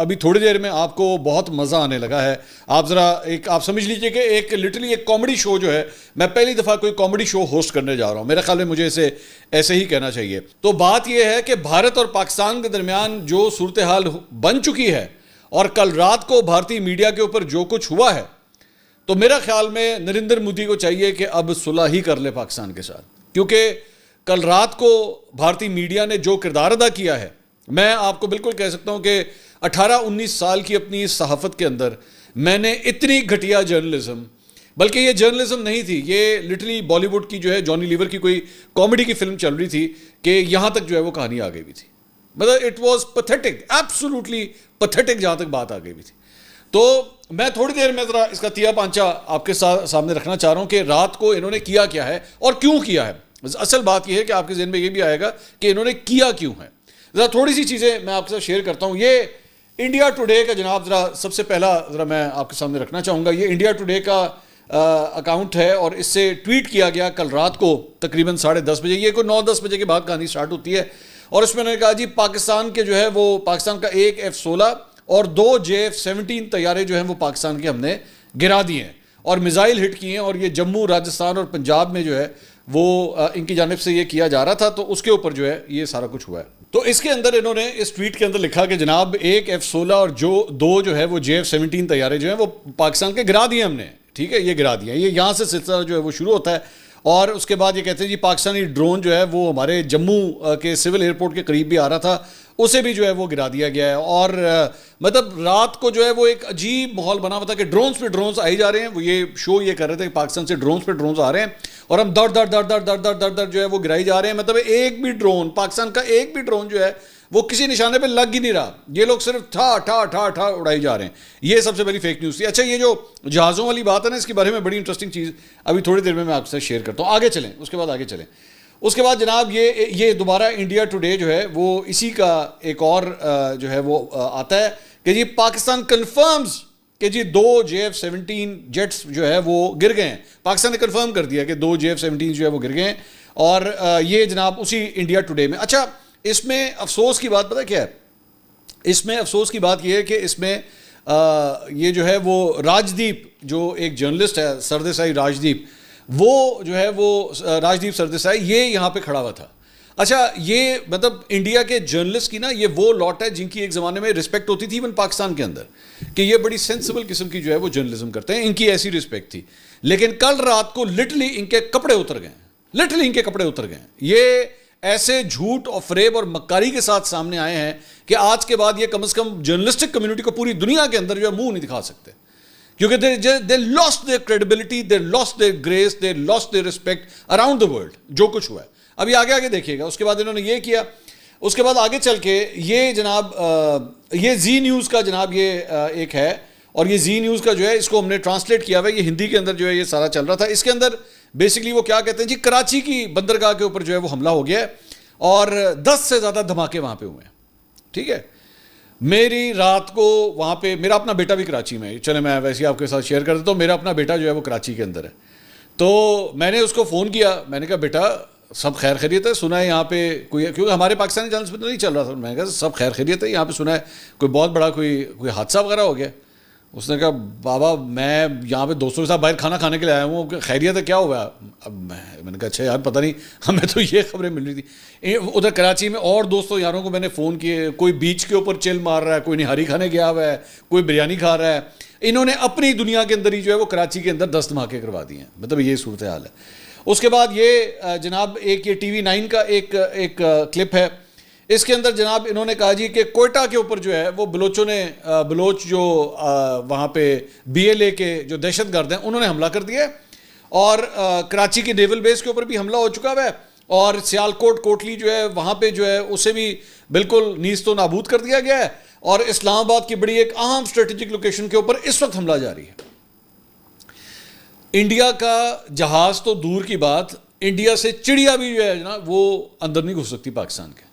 अभी थोड़ी देर में आपको बहुत मज़ा आने लगा है। आप ज़रा आप समझ लीजिए कि एक लिटरली एक कॉमेडी शो जो है, मैं पहली दफ़ा कोई कॉमेडी शो होस्ट करने जा रहा हूँ। मेरे ख्याल में मुझे इसे ऐसे ही कहना चाहिए। तो बात यह है कि भारत और पाकिस्तान के दरमियान जो सूरत हाल बन चुकी है और कल रात को भारतीय मीडिया के ऊपर जो कुछ हुआ है, तो मेरा ख्याल में नरेंद्र मोदी को चाहिए कि अब सुलह ही कर ले पाकिस्तान के साथ, क्योंकि कल रात को भारतीय मीडिया ने जो किरदार अदा किया है, मैं आपको बिल्कुल कह सकता हूं कि 18-19 साल की अपनी सहाफ़त के अंदर मैंने इतनी घटिया जर्नलिज्म, बल्कि ये जर्नलिज्म नहीं थी, ये लिटरली बॉलीवुड की जो है जॉनी लीवर की कोई कॉमेडी की फिल्म चल रही थी कि यहां तक जो है वो कहानी आ गई हुई थी। मतलब it was pathetic, absolutely pathetic जहां तक बात आ गई हुई थी। तो मैं थोड़ी देर में ज़रा इसका तिया पांचा आपके सामने रखना चाह रहा हूं कि रात को इन्होंने किया क्या है और क्यों किया है। असल बात यह है कि आपके ज़हन में यह भी आएगा कि इन्होंने किया क्यों है। ज़रा थोड़ी सी चीज़ें मैं आपके साथ शेयर करता हूं। ये इंडिया टुडे का जनाब ज़रा सबसे पहला ज़रा मैं आपके सामने रखना चाहूँगा। ये इंडिया टुडे का अकाउंट है और इससे ट्वीट किया गया कल रात को तकरीबन 10:30 बजे। ये कोई 9-10 बजे के बाद कहानी स्टार्ट होती है और उसमें उन्होंने कहा जी पाकिस्तान के जो है वो पाकिस्तान का एक F-16 और 2 JF-17 तैयारे जो हैं वो पाकिस्तान के हमने गिरा दिए हैं और मिसाइल हिट किए हैं और ये जम्मू, राजस्थान और पंजाब में जो है वो इनकी जानिब से ये किया जा रहा था। तो उसके ऊपर जो है ये सारा कुछ हुआ है। तो इसके अंदर इन्होंने इस ट्वीट के अंदर लिखा कि जनाब एक F-16 और जो 2 जो है वो JF-17 तैयारे जो हैं वो पाकिस्तान के गिरा दिए हमने। ठीक है, ये गिरा दिया। ये यहाँ से सिलसिला जो है वो शुरू होता है और उसके बाद ये कहते हैं जी पाकिस्तानी ड्रोन जो है वो हमारे जम्मू के सिविल एयरपोर्ट के करीब भी आ रहा था, उसे भी जो है वो गिरा दिया गया है। और मतलब रात को जो है वो एक अजीब माहौल बना हुआ था कि ड्रोन्स पे ड्रोन्स आई जा रहे हैं। वो ये शो ये कर रहे थे कि पाकिस्तान से ड्रोन्स पे ड्रोन्स आ रहे हैं और हम दर दर दर दर दर दर दर दर जो है वो गिराई जा रहे हैं। मतलब एक भी ड्रोन, पाकिस्तान का एक भी ड्रोन जो है वो किसी निशाने पे लग ही नहीं रहा। ये लोग सिर्फ ठा ठा ठा ठा उड़ाई जा रहे हैं। ये सबसे बड़ी फेक न्यूज़ थी। अच्छा, ये जो जहाज़ों वाली बात है ना, इसके बारे में बड़ी इंटरेस्टिंग चीज़ अभी थोड़ी देर में मैं आपसे शेयर करता हूँ। आगे चलें, उसके बाद आगे चलें। उसके बाद जनाब ये दोबारा इंडिया टुडे जो है वो इसी का एक और जो है वो आता है कि जी पाकिस्तान कन्फर्म्स कि जी 2 JF-17 जेट्स जो है वो गिर गए हैं। पाकिस्तान ने कन्फर्म कर दिया कि 2 JF-17 जो है वो गिर गए हैं और ये जनाब उसी इंडिया टुडे में। अच्छा, इसमें अफसोस की बात पता क्या है? इसमें अफसोस की बात यह है कि इसमें ये जो है वो राजदीप जो एक जर्नलिस्ट है, सरदेसाई राजदीप, वो जो है वो राजदीप सरदेसाई ये यहाँ पे खड़ा हुआ था। अच्छा, ये मतलब इंडिया के जर्नलिस्ट की ना ये वो लॉट है जिनकी एक ज़माने में रिस्पेक्ट होती थी इवन पाकिस्तान के अंदर कि ये बड़ी सेंसिबल किस्म की जो है वो जर्नलिज्म करते हैं, इनकी ऐसी रिस्पेक्ट थी। लेकिन कल रात को लिटरली इनके कपड़े उतर गए, लिटरली इनके कपड़े उतर गए। ये ऐसे झूठ और फ्रेब और मक्कारी के साथ सामने आए हैं कि आज के बाद ये कम से कम जर्नलिस्टिक कम्युनिटी को पूरी दुनिया के अंदर जो है मुंह नहीं दिखा सकते, क्योंकि they lost their credibility, they lost their grace, they lost their respect around the world. जो कुछ हुआ है अभी आगे आगे देखिएगा। उसके बाद इन्होंने ये किया, उसके बाद आगे चल के ये जनाब ये जी न्यूज़ का जनाब ये एक है और ये जी न्यूज़ का जो है इसको हमने ट्रांसलेट किया हुआ है। ये हिंदी के अंदर जो है ये सारा चल रहा था। इसके अंदर बेसिकली वो क्या कहते हैं जी, कराची की बंदरगाह के ऊपर जो है वो हमला हो गया है और 10 से ज़्यादा धमाके वहाँ पे हुए हैं। ठीक है, मेरी रात को वहाँ पे, मेरा अपना बेटा भी कराची में है, चले मैं वैसे ही आपके साथ शेयर कर देता हूँ। मेरा अपना बेटा जो है वो कराची के अंदर है। तो मैंने उसको फ़ोन किया, मैंने कहा बेटा सब खैर खैरियत है? सुना है यहाँ पे कोई, क्योंकि हमारे पाकिस्तानी चैनल्स पे तो नहीं चल रहा था, मैंने कहा सब खैर खैरियत है? यहाँ पे सुना है कोई बहुत बड़ा कोई हादसा वगैरह हो गया। उसने कहा बाबा मैं यहाँ पे दोस्तों के साथ बाहर खाना खाने के लिए आया हूँ, खैरियत है, क्या हुआ? अब मैंने कहा अच्छा यार पता नहीं, हमें तो ये खबरें मिल रही थी। उधर कराची में और दोस्तों यारों को मैंने फ़ोन किए, कोई बीच के ऊपर चिल मार रहा है, कोई निहारी खाने गया हुआ है, कोई बिरयानी खा रहा है। इन्होंने अपनी दुनिया के अंदर ही जो है वो कराची के अंदर 10 धमाके करवा दिए हैं। मतलब ये सूरत हाल है। उसके बाद ये जनाब एक ये TV9 का एक क्लिप है। इसके अंदर जनाब इन्होंने कहा जी कि कोयटा के ऊपर जो है वो बलोचों ने बलोच जो वहाँ पे BLA के जो दहशतगर्द हैं उन्होंने हमला कर दिया है और कराची के नेवल बेस के ऊपर भी हमला हो चुका है और सियालकोट कोटली जो है वहाँ पे जो है उसे भी बिल्कुल नीज़ तो नाबूद कर दिया गया है और इस्लामाबाद की बड़ी एक अहम स्ट्रेटेजिक लोकेशन के ऊपर इस वक्त हमला जारी है। इंडिया का जहाज़ तो दूर की बात, इंडिया से चिड़िया भी जो है ना वो अंदर नहीं घुस सकती पाकिस्तान के।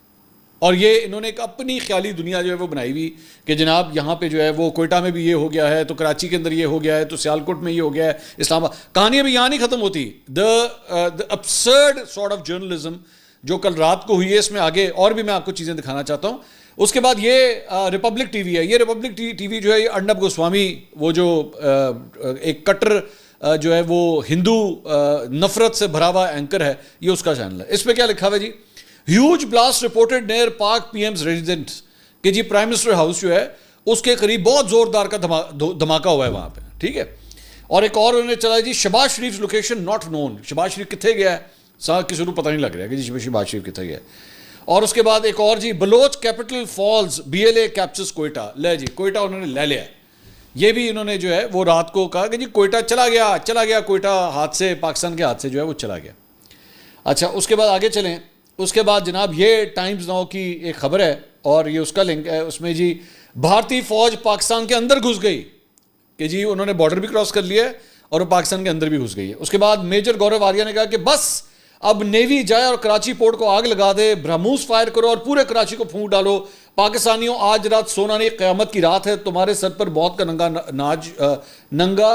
और ये इन्होंने एक अपनी ख्याली दुनिया जो है वो बनाई हुई कि जनाब यहाँ पे जो है वो कोयटा में भी ये हो गया है, तो कराची के अंदर ये हो गया है, तो सियालकोट में ये हो गया है, इस्लामाबाद। कहानी अभी यहाँ नहीं ख़त्म होती। The absurd sort of journalism जो कल रात को हुई है, इसमें आगे और भी मैं आपको चीज़ें दिखाना चाहता हूँ। उसके बाद ये रिपब्लिक टीवी है। ये रिपब्लिक टीवी जो है ये अर्नब गोस्वामी, वो जो एक कट्टर जो है वो हिंदू नफरत से भरा हुआ एंकर है, ये उसका चैनल है। इस पर क्या लिखा हुआ है जी, ह्यूज ब्लास्ट रिपोर्टेड नियर पाक पीएम्स रेजिडेंस, कि जी प्राइम मिनिस्टर हाउस जो है उसके करीब बहुत जोरदार का धमाका हुआ है वहां पे, ठीक है। और एक और उन्होंने चला जी, शहबाज शरीफ लोकेशन नॉट नोन, शहबाज शरीफ कितने गया है किसी को पता नहीं लग रहा है कि जी शहबाज शरीफ कितने गया है। और उसके बाद एक और जी, Baloch capital falls BLA captures Quetta, ले जी कोयटा उन्होंने ले लिया है। ये भी इन्होंने जो है वो रात को कहा कि जी कोयटा चला गया कोयटा हाथ से, पाकिस्तान के हाथ से जो है वो चला गया। अच्छा, उसके बाद आगे चलें। उसके बाद जनाब ये टाइम्स नाउ की एक खबर है और ये उसका लिंक है, उसमें जी भारतीय फौज पाकिस्तान के अंदर घुस गई, कि जी उन्होंने बॉर्डर भी क्रॉस कर लिया है और वो पाकिस्तान के अंदर भी घुस गई है। उसके बाद मेजर गौरव आर्या ने कहा कि बस अब नेवी जाए और कराची पोर्ट को आग लगा दे, ब्रह्मोस फायर करो और पूरे कराची को फूंक डालो। पाकिस्तानियों, आज रात सोना नहीं, क़यामत की रात है, तुम्हारे सर पर बहुत का नंगा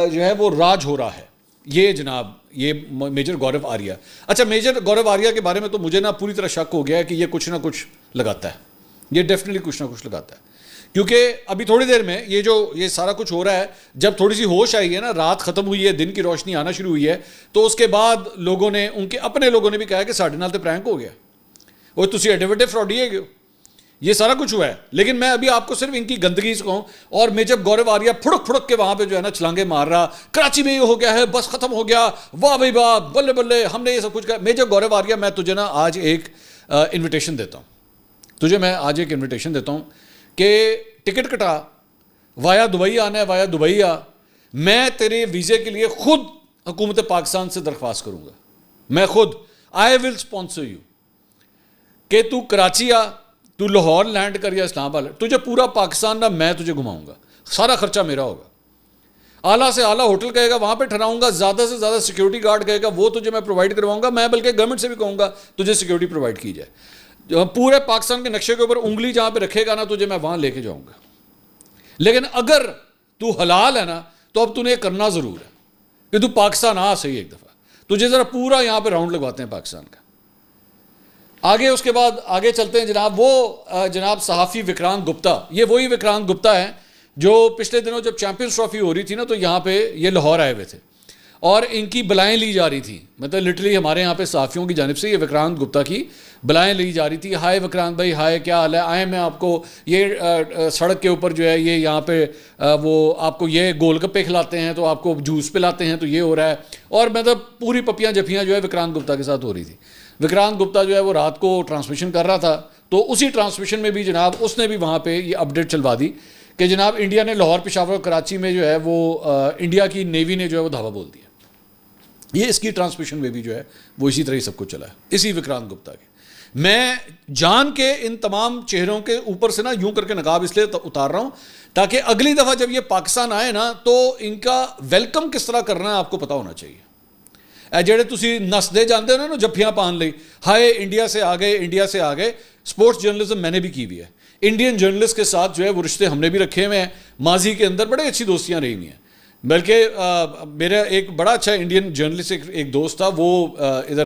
जो है वो राज हो रहा है। ये जनाब ये मेजर गौरव आर्या। अच्छा, मेजर गौरव आर्या के बारे में तो मुझे ना पूरी तरह शक हो गया है कि ये कुछ ना कुछ लगाता है, ये डेफिनेटली कुछ ना कुछ लगाता है, क्योंकि अभी थोड़ी देर में ये सारा कुछ हो रहा है, जब थोड़ी सी होश आई है ना, रात खत्म हुई है, दिन की रोशनी आना शुरू हुई है, तो उसके बाद लोगों ने, उनके अपने लोगों ने भी कहा कि साढ़े नाल तो प्रैंक हो गया, वो तुसी एडे वड्डे फ्रॉडी है, ये सारा कुछ हुआ है। लेकिन मैं अभी आपको सिर्फ इनकी गंदगी से कहूँ, और मेजर गौरव आर्या फुड़क के वहां पे जो है ना छलांगे मार रहा, कराची में ये हो गया है, बस खत्म हो गया, वाह भाई वाह, बल्ले बल्ले, हमने ये सब कुछ किया। मेजर गौरव आर्या, मैं तुझे ना आज एक इन्विटेशन देता हूँ, कि टिकट कटा, वाया दुबई आना है, वाया दुबई आ, मैं तेरे वीज़े के लिए खुद हुकूमत पाकिस्तान से दरख्वास्त करूँगा, मैं खुद, आई विल स्पॉन्सर यू, कि तू कराची आ, तू लाहौर लैंड कर या इस्लामाबाद, तुझे पूरा पाकिस्तान ना मैं तुझे घुमाऊँगा, सारा खर्चा मेरा होगा, आला से आला होटल कहेगा वहाँ पे ठहराऊँगा, ज़्यादा से ज़्यादा सिक्योरिटी गार्ड कहेगा वो तुझे मैं प्रोवाइड करवाऊँगा, मैं बल्कि गवर्नमेंट से भी कहूँगा तुझे सिक्योरिटी प्रोवाइड की जाए, जो पूरे पाकिस्तान के नक्शे के ऊपर उंगली जहाँ पे रखेगा ना, तुझे मैं वहाँ लेके जाऊँगा। लेकिन अगर तू हलाल है ना, तो अब तूने करना ज़रूर है कि तू पाकिस्तान आ सही एक दफ़ा, तुझे ज़रा पूरा यहाँ पे राउंड लगवाते हैं पाकिस्तान का। आगे उसके बाद आगे चलते हैं जनाब, वो जनाब सहाफ़ी विक्रांत गुप्ता, ये वही विक्रांत गुप्ता है जो पिछले दिनों जब चैंपियंस ट्रॉफी हो रही थी ना, तो यहाँ पे ये लाहौर आए हुए थे और इनकी बलाएँ ली जा रही थी, मतलब लिटरली हमारे यहाँ पे सहाफ़ियों की जानिब से ये विक्रांत गुप्ता की बलाएँ ली जा रही थी। हाय विक्रांत भाई, हाय क्या हाल है, आए मैं आपको ये सड़क के ऊपर जो है ये यहाँ पे वो आपको ये गोलगप्पे खिलाते हैं, तो आपको जूस पिलाते हैं, तो ये हो रहा है। और मतलब पूरी पपियाँ जफियाँ जो है विक्रांत गुप्ता के साथ हो रही थी। विक्रांत गुप्ता जो है वो रात को ट्रांसमिशन कर रहा था, तो उसी ट्रांसमिशन में भी जनाब उसने भी वहाँ पर ये अपडेट चलवा दी कि जनाब इंडिया ने लाहौर, पेशावर और कराची में जो है वो इंडिया की नेवी ने जो है वो धावा बोल दिया। ये इसकी ट्रांसमिशन में भी जो है वो इसी तरह ही सब कुछ चला है, इसी विक्रांत गुप्ता के। मैं जान के इन तमाम चेहरों के ऊपर से ना यूं करके नकाब इसलिए उतार रहा हूं ताकि अगली दफ़ा जब ये पाकिस्तान आए ना, तो इनका वेलकम किस तरह करना है आपको पता होना चाहिए। जेड़े तुसी नसदे जानते हो ना जफ्फियां पान ली, हाय इंडिया से आ गए, इंडिया से आ गए। स्पोर्ट्स जर्नलिज्म मैंने भी की हुई है, इंडियन जर्नलिस्ट के साथ जो है वो रिश्ते हमने भी रखे हुए हैं, माजी के अंदर बड़े अच्छी दोस्तियाँ रही हुई हैं। बल्कि मेरा एक बड़ा अच्छा इंडियन जर्नलिस्ट एक दोस्त था, वो इधर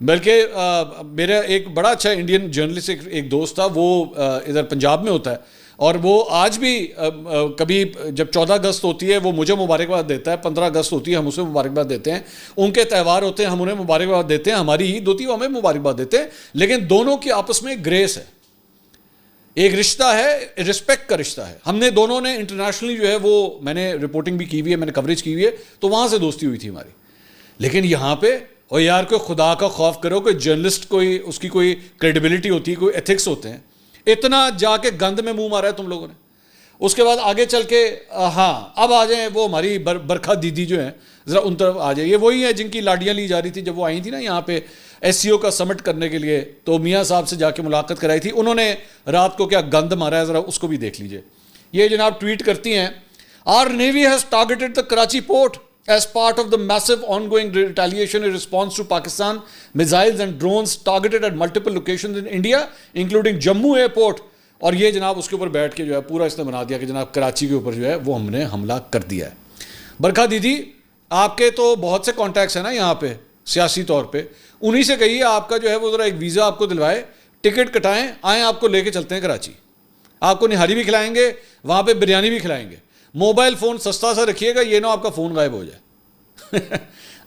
मेरा एक बड़ा अच्छा इंडियन जर्नलिस्ट एक दोस्त था, वो इधर पंजाब में होता है और वो आज भी कभी जब 14 अगस्त होती है वो मुझे मुबारकबाद देता है, 15 अगस्त होती है हम उसे मुबारकबाद देते हैं, उनके त्यौहार होते हैं हम उन्हें मुबारकबाद देते हैं, हमारी ईद होती है हमें मुबारकबाद देते हैं। लेकिन दोनों की आपस में ग्रेस है, एक रिश्ता है, रिस्पेक्ट का रिश्ता है। हमने दोनों ने इंटरनेशनली जो है वो, मैंने रिपोर्टिंग भी की हुई है, मैंने कवरेज की हुई है, तो वहाँ से दोस्ती हुई थी हमारी। लेकिन यहाँ पे और यार कोई खुदा का खौफ करो, कोई जर्नलिस्ट कोई उसकी कोई क्रेडिबिलिटी होती है, कोई एथिक्स होते हैं, इतना जाके गंद में मुंह मारा है तुम लोगों ने। उसके बाद आगे चल के हाँ अब आ जाए वो हमारी बरखा दीदी जो है, ज़रा उन तरफ आ जाए। ये वही है जिनकी लाडियाँ ली जा रही थी जब वो आई थी ना यहाँ पे SCO का समिट करने के लिए, तो मियाँ साहब से जाके मुलाकात कराई थी, उन्होंने रात को क्या गंद मारा है, ज़रा उसको भी देख लीजिए। ये जनाब ट्वीट करती हैं, our navy has targeted the Karachi port as part of the massive ongoing retaliation in response to Pakistan missiles and drones targeted at multiple locations in India, including Jammu airport, और ये जनाब उसके ऊपर बैठ के जो है पूरा इसने बना दिया कि जनाब कराची के ऊपर जो है वो हमने हमला कर दिया है। बरखा दीदी, आपके तो बहुत से कॉन्टैक्ट्स हैं ना यहाँ पे सियासी तौर पे, उन्हीं से कहिए आपका जो है वो ज़रा एक वीज़ा आपको दिलवाए, टिकट कटाएं, आएँ आपको लेके चलते हैं कराची, आपको निहारी भी खिलाएंगे, वहाँ पे बिरयानी भी खिलाएंगे। मोबाइल फ़ोन सस्ता सा रखिएगा, ये ना आपका फ़ोन गायब हो जाए।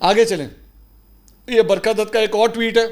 आगे चलें, ये बरखा दत्त का एक और ट्वीट है।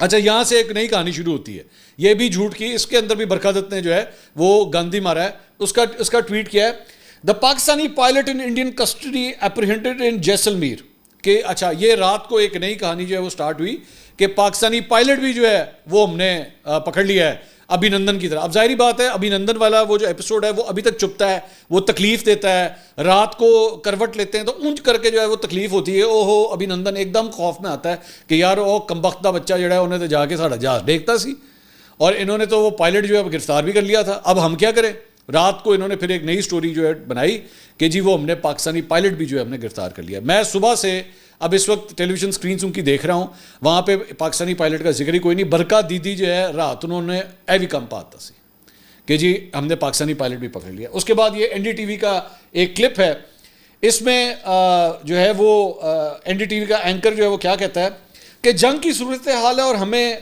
अच्छा, यहाँ से एक नई कहानी शुरू होती है, ये भी झूठ की, इसके अंदर भी बरखा दत्त ने जो है वो गांधी मारा है। उसका ट्वीट किया है, the Pakistani pilot in Indian custody apprehended in Jaisalmer. कि अच्छा, ये रात को एक नई कहानी जो है वो स्टार्ट हुई कि पाकिस्तानी पायलट भी जो है वो हमने पकड़ लिया है अभिनंदन की तरह। अब जाहिर बात है, अभिनंदन वाला वो जो एपिसोड है वो अभी तक चुपता है, वो तकलीफ देता है, रात को करवट लेते हैं तो ऊंच करके जो है वो तकलीफ होती है। ओहो, अभिनंदन एकदम खौफ में आता है कि यार वो कमबख्ता बच्चा जो है उन्हें तो जाके साढ़ा जहाज देखता सी, और इन्होंने तो वो पायलट जो है गिरफ्तार भी कर लिया था। अब हम क्या करें? रात को इन्होंने फिर एक नई स्टोरी जो है बनाई कि जी वो हमने पाकिस्तानी पायलट भी जो है हमने गिरफ्तार कर लिया। मैं सुबह से अब इस वक्त टेलीविजन स्क्रीन उनकी देख रहा हूँ, वहाँ पे पाकिस्तानी पायलट का जिक्र ही कोई नहीं। बरका दीदी जो है रात उन्होंने ए भी कम पाता सी कि जी हमने पाकिस्तानी पायलट भी पकड़ लिया। उसके बाद ये NDTV का एक क्लिप है, इसमें जो है वो NDTV का एंकर जो है वो क्या कहता है कि जंग की सूरत हाल है और हमें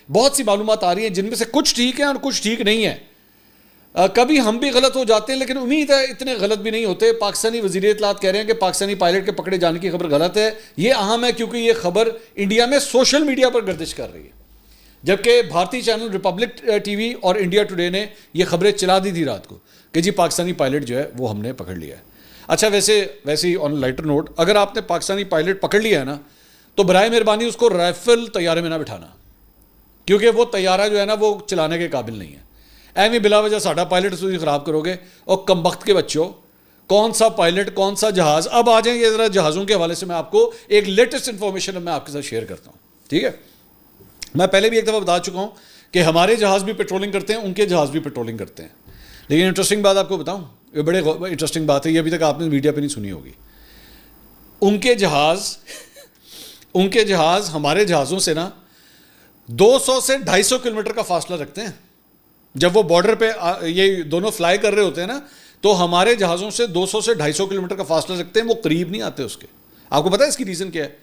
बहुत सी मालूमात आ रही हैं जिनमें से कुछ ठीक है और कुछ ठीक नहीं है। कभी हम भी गलत हो जाते हैं, लेकिन उम्मीद है इतने गलत भी नहीं होते। पाकिस्तानी वज़ीर इत्तलात कह रहे हैं कि पाकिस्तानी पायलट के पकड़े जाने की खबर गलत है। ये अहम है क्योंकि ये खबर इंडिया में सोशल मीडिया पर गर्दिश कर रही है, जबकि भारतीय चैनल रिपब्लिक TV और इंडिया टुडे ने ये खबरें चला दी थी रात को कि जी पाकिस्तानी पायलट जो है वो हमने पकड़ लिया है। अच्छा, वैसे ही ऑन लाइटर नोट, अगर आपने पाकिस्तानी पायलट पकड़ लिया है ना, तो बराए मेहरबानी उसको राइफल तैयारे में ना बिठाना, क्योंकि वो तैयारा जो है ना वो चलाने के काबिल नहीं है। एवं बिला वजह साडा पायलट तुम खराब करोगे। और कमबख्त के बच्चों, कौन सा पायलट, कौन सा जहाज़। अब आ जाएंगे ज़रा जहाज़ों के हवाले से मैं आपको एक लेटेस्ट इन्फॉर्मेशन मैं आपके साथ शेयर करता हूँ, ठीक है। मैं पहले भी एक दफ़ा बता चुका हूँ कि हमारे जहाज़ भी पेट्रोलिंग करते हैं, उनके जहाज़ भी पेट्रोलिंग करते हैं। लेकिन इंटरेस्टिंग बात आपको बताऊँ, ये बड़े इंटरेस्टिंग बात है, ये अभी तक आपने मीडिया पर नहीं सुनी होगी। उनके जहाज़ हमारे जहाज़ों से ना 200 से 250 किलोमीटर का फासला रखते हैं। जब वो बॉर्डर पे ये दोनों फ्लाई कर रहे होते हैं ना, तो हमारे जहाज़ों से 200 से 250 किलोमीटर का फासला रखते हैं, वो करीब नहीं आते उसके। आपको पता है इसकी रीज़न क्या है?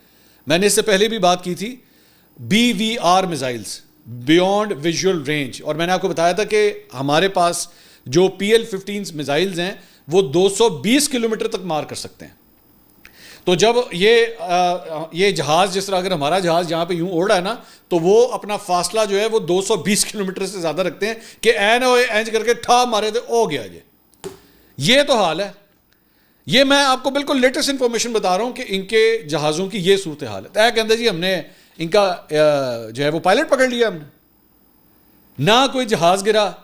मैंने इससे पहले भी बात की थी, BVR missiles, beyond visual range, और मैंने आपको बताया था कि हमारे पास जो PL-15 मिसाइल्स हैं वो 220 किलोमीटर तक मार कर सकते हैं। तो जब ये जहाज़, जिस तरह अगर हमारा जहाज़ यहाँ पे यूं उड़ रहा है ना, तो वो अपना फासला जो है वो 220 किलोमीटर से ज़्यादा रखते हैं कि एंज करके ठा मारे तो हो गया। ये तो हाल है। ये मैं आपको बिल्कुल लेटेस्ट इंफॉर्मेशन बता रहा हूँ कि इनके जहाज़ों की ये सूरत हाल है। कहते जी हमने इनका जो है वो पायलट पकड़ लिया, हमने ना कोई जहाज़ गिरा,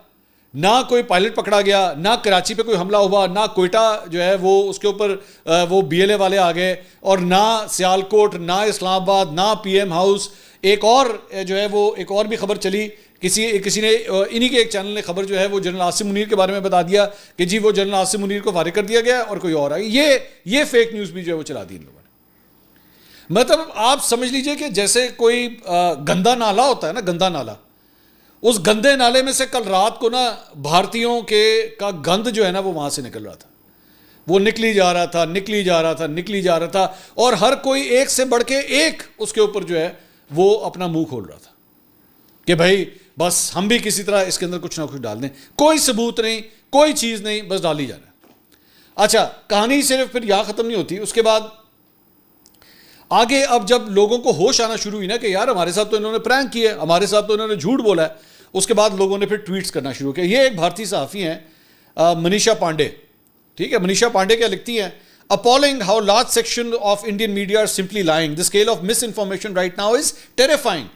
ना कोई पायलट पकड़ा गया, ना कराची पे कोई हमला हुआ, ना कोयटा जो है वो उसके ऊपर वो BLA वाले आ गए, और ना सियालकोट, ना इस्लामाबाद, ना PM हाउस। एक और जो है वो एक और भी खबर चली, किसी ने इन्हीं के एक चैनल ने खबर जो है वो जनरल आसिम मुनीर के बारे में बता दिया कि जी वो जनरल आसिम मुनीर को फारिग कर दिया गया और कोई और आ गई। ये फेक न्यूज़ भी जो है वो चला दी इन लोगों ने। मतलब आप समझ लीजिए कि जैसे कोई गंदा नाला होता है ना, गंदा नाला, उस गंदे नाले में से कल रात को ना भारतीयों का गंद जो है ना वो वहां से निकल रहा था। वो निकली जा रहा था, और हर कोई एक से बढ़ के एक उसके ऊपर जो है वो अपना मुंह खोल रहा था कि भाई बस हम भी किसी तरह इसके अंदर कुछ ना कुछ डाल दें। कोई सबूत नहीं, कोई चीज़ नहीं, बस डाल ही जा रहा है। अच्छा, कहानी सिर्फ फिर यहाँ ख़त्म नहीं होती। उसके बाद आगे अब जब लोगों को होश आना शुरू हुई ना कि यार हमारे साथ तो इन्होंने प्रैंक किया है, हमारे साथ तो इन्होंने झूठ बोला है, उसके बाद लोगों ने फिर ट्वीट्स करना शुरू किया। ये एक भारतीय सहाफ़ी हैं मनीषा पांडे, ठीक है। मनीषा पांडे क्या लिखती हैं? Appalling how large section of Indian media are simply lying. The scale of misinformation right now is terrifying.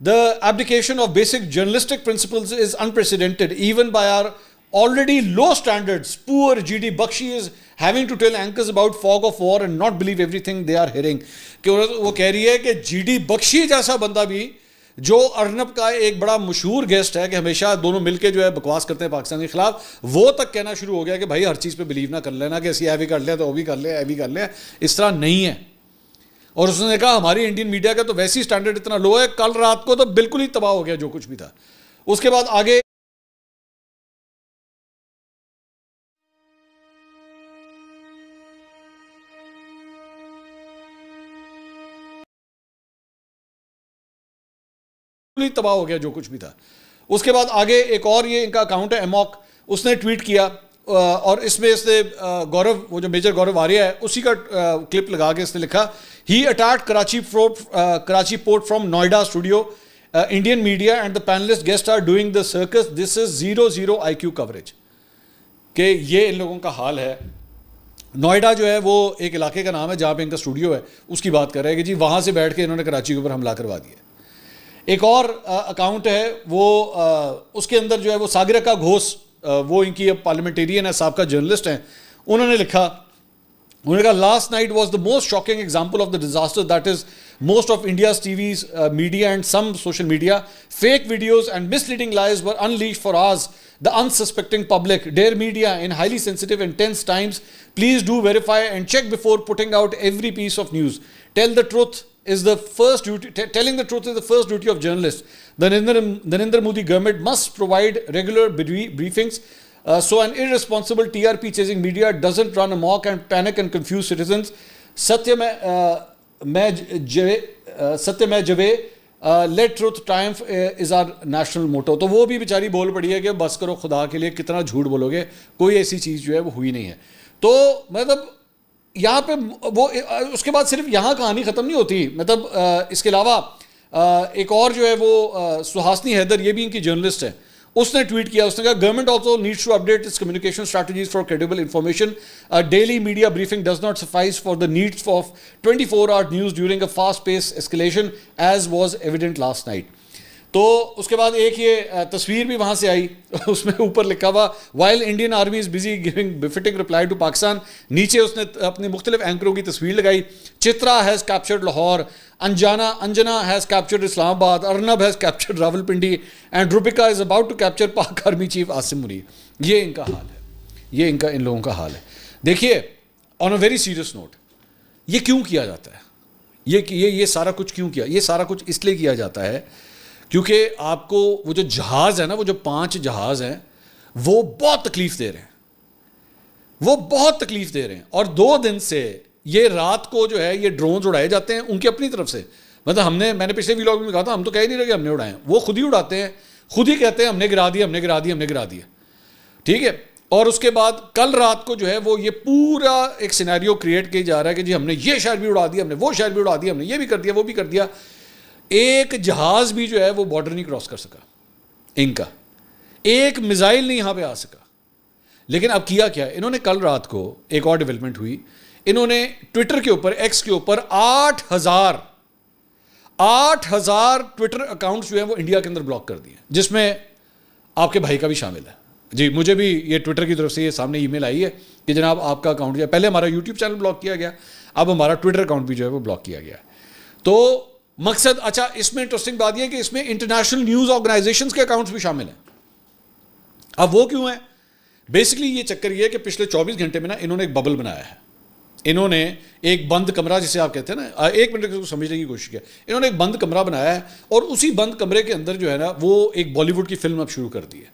The abdication of basic journalistic principles is unprecedented, even by our already low standards. Poor GD Bakshi is having to tell anchors about fog of war and not believe everything they are hearing. कि वो कह रही है कि GD Bakshi जैसा बंदा भी, जो अर्नब का एक बड़ा मशहूर गेस्ट है कि हमेशा दोनों मिलके जो है बकवास करते हैं पाकिस्तान के खिलाफ, वो तक कहना शुरू हो गया कि भाई हर चीज़ पे बिलीव ना कर लेना कि ऐसी भी कर लिया तो वो भी कर ले, ऐ भी कर ले। इस तरह नहीं है। और उसने कहा हमारी इंडियन मीडिया का तो वैसे ही स्टैंडर्ड इतना लो है, कल रात को तो बिल्कुल ही तबाह हो गया जो कुछ भी था। उसके बाद आगे तबाह हो गया जो कुछ भी था। उसके बाद आगे एक और ये इनका अकाउंट है एमॉक, उसने ट्वीट किया और इसमें इसने गौरव, वो जो मेजर गौरव आर्या है उसी का क्लिप लगा के इसने लिखा, he attacked Karachi port from Noida studio, Indian media and the panelist guest are doing the circus, this is 0-0 IQ coverage. कि ये इन लोगों का हाल है। नोएडा जो है वो एक इलाके का नाम है जहाँ पे इनका स्टूडियो है, उसकी बात कर रहे हैं कि जी वहाँ से बैठ के इन्होंने कराची के ऊपर हमला करवा दिया। एक और अकाउंट है वो उसके अंदर जो है वो सागरिका घोष, वो इनकी पार्लियामेंटेरियन है, साहब का जर्नलिस्ट हैं, उन्होंने लिखा, उन्होंने कहा last night was the most shocking example of the disaster that is most of India's TVs media and some social media fake videos and misleading lies were unleashed for hours the unsuspecting public. Dear media, in highly sensitive and tense times, please do verify and check before putting out every piece of news. Telling the truth is the first duty of journalists. The Narendra Modi government must provide regular briefings so an irresponsible TRP chasing media doesn't run amok and panic and confuse citizens. Satya mein jave, let truth triumph is our national motto. तो वो भी बेचारी बोल पड़ी है कि बस करो खुदा के लिए, कितना झूठ बोलोगे, कोई ऐसी चीज़ जो है वो हुई नहीं है। तो मतलब यहाँ पे वो उसके बाद सिर्फ यहाँ कहानी ख़त्म नहीं होती, मतलब इसके अलावा एक और जो है वो सुहासनी हैदर, ये भी इनकी जर्नलिस्ट है, उसने ट्वीट किया, उसने कहा government also needs to update its communication strategies for credible information, daily media briefing does not suffice for the needs of 24-hour news during a fast pace escalation as was evident last night. तो उसके बाद एक ये तस्वीर भी वहाँ से आई, उसमें ऊपर लिखा हुआ while Indian army is busy giving befitting reply to Pakistan, नीचे उसने अपने मुख्तलिफ एंकरों की तस्वीर लगाई, Chitra has captured Lahore, Anjana has captured Islamabad, Arnab has captured Rawalpindi and Rubika is about to capture Pak army chief Asim Munir. ये इनका हाल है, ये इनका इन लोगों का हाल है। देखिए on a very serious note, ये क्यों किया जाता है, ये सारा कुछ क्यों किया, ये सारा कुछ इसलिए किया जाता है क्योंकि आपको वो जो जहाज़ है ना, वो जो 5 जहाज़ हैं वो बहुत तकलीफ़ दे रहे हैं, वो बहुत तकलीफ़ दे रहे हैं। और 2 दिन से ये रात को जो है ये ड्रोन्स उड़ाए जाते हैं उनकी अपनी तरफ से, मतलब मैंने पिछले व्लॉग में कहा था हम तो कह ही नहीं रहे कि हमने उड़ाए, वो खुद ही उड़ाते हैं, खुद ही कहते हैं हमने गिरा दिया, हमने गिरा दिया, हमने गिरा दिया, ठीक है। और उसके बाद कल रात को जो है वो ये पूरा एक सिनेरियो क्रिएट किया जा रहा है कि जी हमने ये शहर भी उड़ा दिया, हमने वो शहर भी उड़ा दिया, हमने ये भी कर दिया, वो भी कर दिया। एक जहाज भी जो है वो बॉर्डर नहीं क्रॉस कर सका इनका, एक मिसाइल नहीं यहां पे आ सका। लेकिन अब किया क्या, इन्होंने कल रात को एक और डेवलपमेंट हुई, इन्होंने ट्विटर के ऊपर, एक्स के ऊपर 8,000 ट्विटर अकाउंट्स जो है वो इंडिया के अंदर ब्लॉक कर दिए, जिसमें आपके भाई का भी शामिल है। जी मुझे भी ये ट्विटर की तरफ से ये सामने ईमेल आई है कि जनाब आपका अकाउंट जो है, पहले हमारा यूट्यूब चैनल ब्लॉक किया गया, अब हमारा ट्विटर अकाउंट भी जो है वो ब्लॉक किया गया। तो मकसद, अच्छा इसमें इंटरेस्टिंग बात यह है कि इसमें इंटरनेशनल न्यूज़ ऑर्गेनाइजेशंस के अकाउंट्स भी शामिल हैं। अब वो क्यों है, बेसिकली ये चक्कर ये है कि पिछले 24 घंटे में ना इन्होंने एक बबल बनाया है, इन्होंने एक बंद कमरा जिसे आप कहते हैं ना, 1 मिनट को समझने की कोशिश किया, इन्होंने एक बंद कमरा बनाया है और उसी बंद कमरे के अंदर जो है ना वो एक बॉलीवुड की फिल्म अब शुरू कर दी है,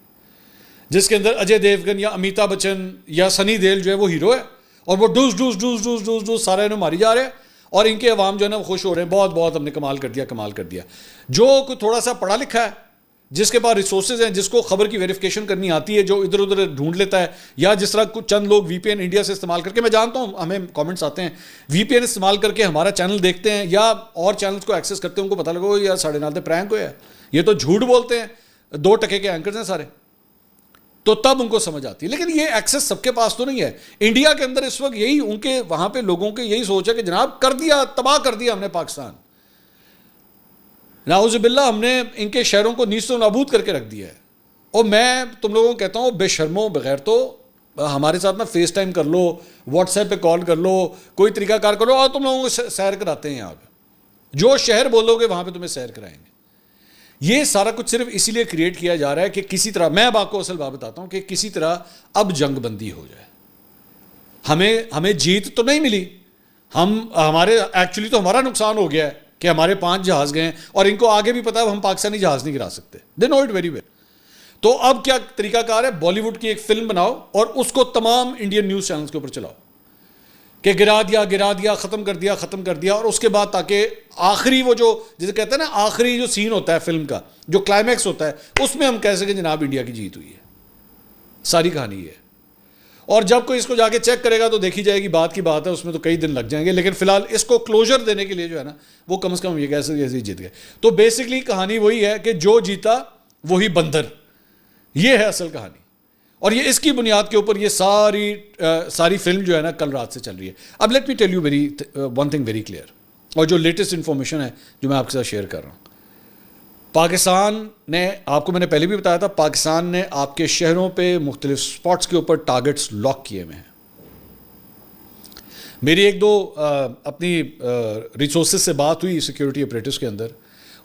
जिसके अंदर अजय देवगन या अमिताभ बच्चन या सनी देओल जो है वो हीरो है और वो डूस डूस डूस डूस डूस डूस सारे इन्हें मारी जा रहे हैं और इनके अवाम जो है ना वो खुश हो रहे हैं, बहुत बहुत हमने कमाल कर दिया, कमाल कर दिया। जो कोई थोड़ा सा पढ़ा लिखा है, जिसके पास रिसोर्सेज हैं, जिसको खबर की वेरिफिकेशन करनी आती है, जो इधर उधर ढूंढ लेता है, या जिस तरह कुछ चंद लोग VPN इंडिया से इस्तेमाल करके, मैं जानता हूँ हमें कमेंट्स आते हैं, VPN इस्तेमाल करके हमारा चैनल देखते हैं या और चैनल्स को एक्सेस करते हैं, उनको पता लगा यार साढ़े नाल प्रैंक हुआ है, ये तो झूठ बोलते हैं, 2 टके के एंकर्स हैं सारे, तो तब उनको समझ आती है। लेकिन ये एक्सेस सबके पास तो नहीं है। इंडिया के अंदर इस वक्त यही उनके वहां पे लोगों के यही सोच है कि जनाब कर दिया, तबाह कर दिया हमने पाकिस्तान, नाउज़ुबिल्लाह, हमने इनके शहरों को नीस्तो नाबूद करके रख दिया है। और मैं तुम लोगों को कहता हूँ बेशर्मो बगैर तो हमारे साथ ना फेस टाइम कर लो, व्हाट्सएप पे कॉल कर लो, कोई तरीकाकार करो और तुम लोगों को सैर कराते हैं। यहाँ पे जो शहर बोलोगे वहां पे तुम्हें सैर कराएंगे। ये सारा कुछ सिर्फ इसीलिए क्रिएट किया जा रहा है कि किसी तरह, मैं अब आपको असल बात बताता हूं कि किसी तरह अब जंगबंदी हो जाए। हमें जीत तो नहीं मिली, हमारे एक्चुअली तो हमारा नुकसान हो गया है कि हमारे 5 जहाज गए और इनको आगे भी पता है हम पाकिस्तानी जहाज नहीं गिरा सकते, they know it very well. तो अब क्या तरीकाकार है, बॉलीवुड की एक फिल्म बनाओ और उसको तमाम इंडियन न्यूज़ चैनल्स के ऊपर चलाओ कि गिरा दिया, ख़त्म कर दिया, और उसके बाद ताकि आखिरी वो जो जिसे कहते हैं ना, आखिरी जो सीन होता है फिल्म का, जो क्लाइमैक्स होता है, उसमें हम कह सकें जनाब इंडिया की जीत हुई है। सारी कहानी है। और जब कोई इसको जाके चेक करेगा तो देखी जाएगी, बात की बात है, उसमें तो कई दिन लग जाएंगे, लेकिन फिलहाल इसको क्लोजर देने के लिए जो है ना, वो कम से कम ये कह सकते हैं जीत गए। तो बेसिकली कहानी वही है कि जो जीता वही बंदर, ये है असल कहानी। और ये इसकी बुनियाद के ऊपर ये सारी फिल्म जो है ना कल रात से चल रही है। अब let me tell you one thing very clear, और जो लेटेस्ट इंफॉर्मेशन है जो मैं आपके साथ शेयर कर रहा हूँ। पाकिस्तान ने, आपको मैंने पहले भी बताया था, पाकिस्तान ने आपके शहरों पे मुख्तलिफ स्पॉट्स के ऊपर टारगेट्स लॉक किए हुए हैं। मेरी एक दो अपनी रिसोर्सेज से बात हुई सिक्योरिटी ऑपरेटर्स के अंदर,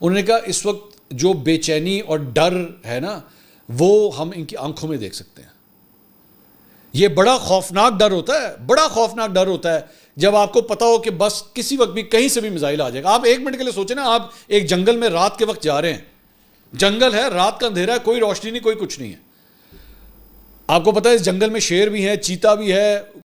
उन्होंने कहा इस वक्त जो बेचैनी और डर है ना, वो हम इनकी आंखों में देख सकते हैं। ये बड़ा खौफनाक डर होता है, बड़ा खौफनाक डर होता है जब आपको पता हो कि बस किसी वक्त भी कहीं से भी मिसाइल आ जाएगा। आप एक मिनट के लिए सोचें ना, आप एक जंगल में रात के वक्त जा रहे हैं, जंगल है, रात का अंधेरा है, कोई रोशनी नहीं, कोई कुछ नहीं है। आपको पता है इस जंगल में शेर भी है, चीता भी है,